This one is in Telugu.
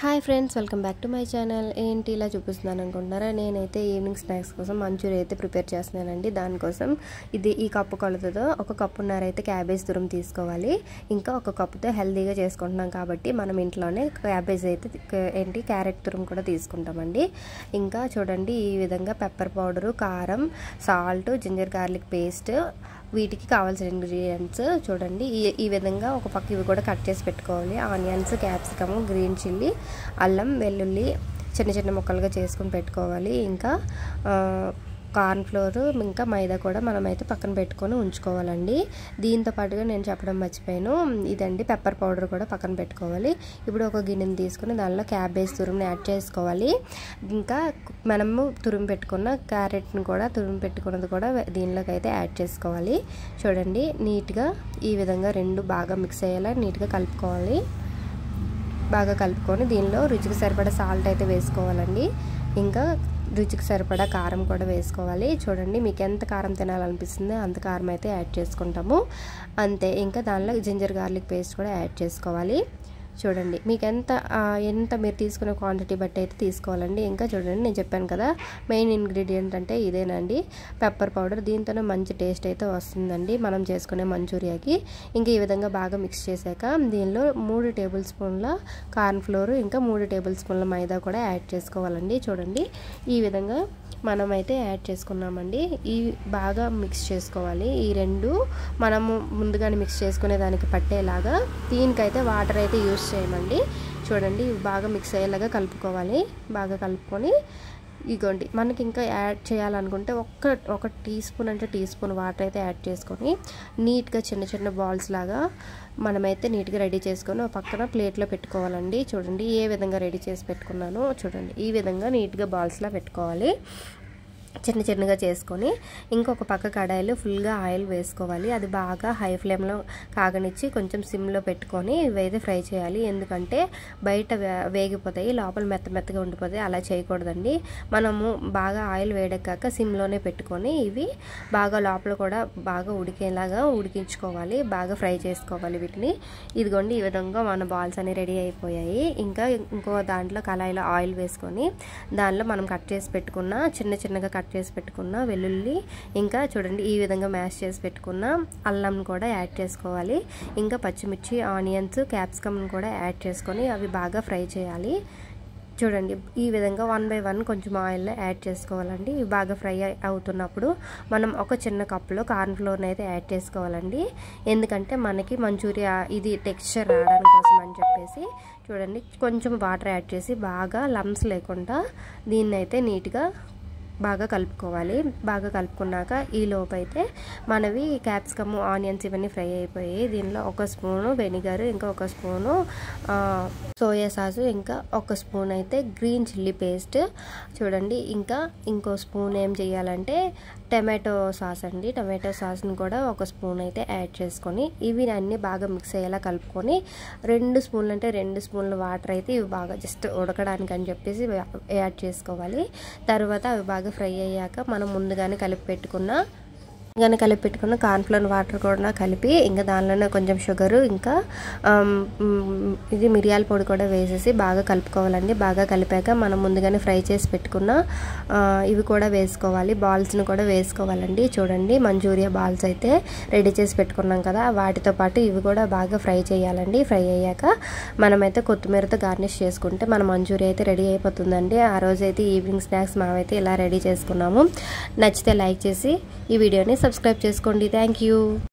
Hi friends, welcome back to my channel. ఏంటి ఇలా చూపిస్తున్నాను అనుకుంటున్నారా? నేనైతే ఈవినింగ్ స్నాక్స్ కోసం మంచూరియా అయితే ప్రిపేర్ చేస్తున్నానండి. దానికోసం ఈ కప్పు కొలతతో ఒక కప్పున్నర అయితే క్యాబేజ్ తురుము తీసుకోవాలి. ఇంకా ఒక కప్పుతో హెల్తీగా చేసుకుంటున్నాం కాబట్టి మనం ఇంట్లోనే క్యాబేజ్ అయితే క్యారెట్ తురుము కూడా తీసుకుంటామండి. ఇంకా చూడండి, ఈ విధంగా పెప్పర్ పౌడరు, కారం, సాల్ట్, జింజర్ గార్లిక్ పేస్ట్, వీటికి కావాల్సిన ఇంగ్రీడియంట్స్ చూడండి. ఈ విధంగా ఒక పక్క ఇవి కూడా కట్ చేసి పెట్టుకోవాలి. ఆనియన్స్, క్యాప్సికమ్, గ్రీన్ చిల్లీ, అల్లం, వెల్లుల్లి చిన్న చిన్న ముక్కలుగా చేసుకుని పెట్టుకోవాలి. ఇంకా కార్న్ ఫ్లోర్, ఇంకా మైదా కూడా మనమైతే పక్కన పెట్టుకొని ఉంచుకోవాలండి. దీంతో పాటుగా నేను చెప్పడం మర్చిపోయాను, ఇదండి పెప్పర్ పౌడర్ కూడా పక్కన పెట్టుకోవాలి. ఇప్పుడు ఒక గిన్నెని తీసుకుని దానిలో క్యాబేజ్ తురుముని యాడ్ చేసుకోవాలి. ఇంకా మనము తురుము పెట్టుకున్న క్యారెట్ని కూడా పెట్టుకున్నది కూడా దీనిలోకి అయితే యాడ్ చేసుకోవాలి. చూడండి, నీట్గా ఈ విధంగా రెండు బాగా మిక్స్ అయ్యేలా నీట్గా కలుపుకోవాలి. బాగా కలుపుకొని దీనిలో రుచికి సరిపడా సాల్ట్ అయితే వేసుకోవాలండి. ఇంకా రుచికి సరిపడా కారం కూడా వేసుకోవాలి. చూడండి, మీకు ఎంత కారం తినాలనిపిస్తుందో అంత కారం అయితే యాడ్ చేసుకుంటాము అంతే. ఇంకా దానిలో జింజర్ గార్లిక్ పేస్ట్ కూడా యాడ్ చేసుకోవాలి. చూడండి, మీకు ఎంత మీరు తీసుకునే క్వాంటిటీ బట్టి అయితే తీసుకోవాలండి. ఇంకా చూడండి, నేను చెప్పాను కదా మెయిన్ ఇంగ్రీడియంట్ అంటే ఇదేనండి, పెప్పర్ పౌడర్. దీంతోనే మంచి టేస్ట్ అయితే వస్తుందండి మనం చేసుకునే మంచూరియాకి. ఇంకా ఈ విధంగా బాగా మిక్స్ చేశాక దీనిలో 3 టేబుల్ స్పూన్ల కార్న్ ఫ్లోర్, ఇంకా 3 టేబుల్ స్పూన్ల మైదా కూడా యాడ్ చేసుకోవాలండి. చూడండి, ఈ విధంగా మనమైతే యాడ్ చేసుకున్నామండి. ఇవి బాగా మిక్స్ చేసుకోవాలి. ఈ రెండు మనము ముందుగానే మిక్స్ చేసుకునే దానికి పట్టేలాగా. దీనికైతే వాటర్ అయితే యూస్ చేయమండి. చూడండి, ఇవి బాగా మిక్స్ అయ్యేలాగా కలుపుకోవాలి. బాగా కలుపుకొని ఇగోండి, మనకి ఇంకా యాడ్ చేయాలనుకుంటే ఒక టీ స్పూన్ అంటే టీ స్పూన్ వాటర్ అయితే యాడ్ చేసుకొని నీట్గా చిన్న చిన్న బాల్స్ లాగా మనమైతే నీట్గా రెడీ చేసుకొని ఒక పక్కన ప్లేట్లో పెట్టుకోవాలండి. చూడండి, ఏ విధంగా రెడీ చేసి పెట్టుకున్నానో చూడండి, ఈ విధంగా నీట్గా బాల్స్లా పెట్టుకోవాలి. చిన్న చిన్నగా చేసుకొని ఇంకొక పక్క కడాయిలో ఫుల్గా ఆయిల్ వేసుకోవాలి. అది బాగా హై ఫ్లేమ్లో కాగనిచ్చి కొంచెం సిమ్లో పెట్టుకొని ఇవైతే ఫ్రై చేయాలి. ఎందుకంటే బయట వేగిపోతాయి, లోపల మెత్తగా ఉండిపోతాయి. అలా చేయకూడదండి. మనము బాగా ఆయిల్ వేడెక్కాక సిమ్లోనే పెట్టుకొని ఇవి బాగా లోపల కూడా బాగా ఉడికేలాగా ఉడికించుకోవాలి. బాగా ఫ్రై చేసుకోవాలి వీటిని. ఇదిగోండి, ఈ విధంగా మన బాల్స్ అన్ని రెడీ అయిపోయాయి. ఇంకా ఇంకో దాంట్లో కళాయిలో ఆయిల్ వేసుకొని దానిలో మనం కట్ చేసి పెట్టుకున్న చిన్నగా కట్ చేసి పెట్టుకున్న వెల్లుల్లి, ఇంకా చూడండి ఈ విధంగా మ్యాష్ చేసి పెట్టుకున్న అల్లం కూడా యాడ్ చేసుకోవాలి. ఇంకా పచ్చిమిర్చి, ఆనియన్స్, క్యాప్సికమ్ కూడా యాడ్ చేసుకొని అవి బాగా ఫ్రై చేయాలి. చూడండి, ఈ విధంగా 1 by 1 కొంచెం ఆయిల్లో యాడ్ చేసుకోవాలండి. ఇవి బాగా ఫ్రై అవుతున్నప్పుడు మనం ఒక చిన్న కప్పులో కార్న్ ఫ్లోర్ని అయితే యాడ్ చేసుకోవాలండి. ఎందుకంటే మనకి మంచూరియా ఇది టెక్స్చర్ రావడానికి కోసం అని చెప్పేసి చూడండి, కొంచెం వాటర్ యాడ్ చేసి బాగా లమ్స్ లేకుండా దీన్ని అయితే నీట్గా బాగా కలుపుకోవాలి. బాగా కలుపుకున్నాక ఈ లోపు అయితే మనవి క్యాప్సికమ్, ఆనియన్స్ ఇవన్నీ ఫ్రై అయిపోయాయి. దీనిలో 1 స్పూను వెనిగర్, ఇంకా 1 స్పూను సోయా సాసు, ఇంకా 1 స్పూన్ అయితే గ్రీన్ చిల్లీ పేస్ట్. చూడండి, ఇంకా ఇంకో స్పూన్ ఏం చేయాలంటే టమాటో సాస్ అండి. టమాటో సాస్ని కూడా 1 స్పూన్ అయితే యాడ్ చేసుకొని ఇవి అన్నీ బాగా మిక్స్ అయ్యేలా కలుపుకొని 2 స్పూన్లు అంటే 2 స్పూన్ల వాటర్ అయితే ఇవి బాగా జస్ట్ ఉడకడానికి అని చెప్పేసి యాడ్ చేసుకోవాలి. తర్వాత అవి బాగా ఫ్రై అయ్యాక మనం ముందుగానే కలిపి పెట్టుకున్న కార్న్ఫ్లోర్ వాటర్ కూడా కలిపి ఇంకా దానిలోనే కొంచెం షుగరు, ఇంకా ఇది మిరియాల పొడి కూడా వేసేసి బాగా కలుపుకోవాలండి. బాగా కలిపాక మనం ముందుగానే ఫ్రై చేసి పెట్టుకున్న ఇవి కూడా వేసుకోవాలి. బాల్స్ని కూడా వేసుకోవాలండి. చూడండి, మంచూరియా బాల్స్ అయితే రెడీ చేసి పెట్టుకున్నాం కదా, వాటితో పాటు ఇవి కూడా బాగా ఫ్రై చేయాలండి. ఫ్రై అయ్యాక మనమైతే కొత్తిమీరతో గార్నిష్ చేసుకుంటే మన మంచూరియా అయితే రెడీ అయిపోతుందండి. ఆ రోజు అయితే ఈవినింగ్ స్నాక్స్ మేమైతే ఇలా రెడీ చేసుకున్నాము. నచ్చితే లైక్ చేసి ఈ వీడియోని సబ్స్క్రైబ్ చేసుకోండి. Thank you.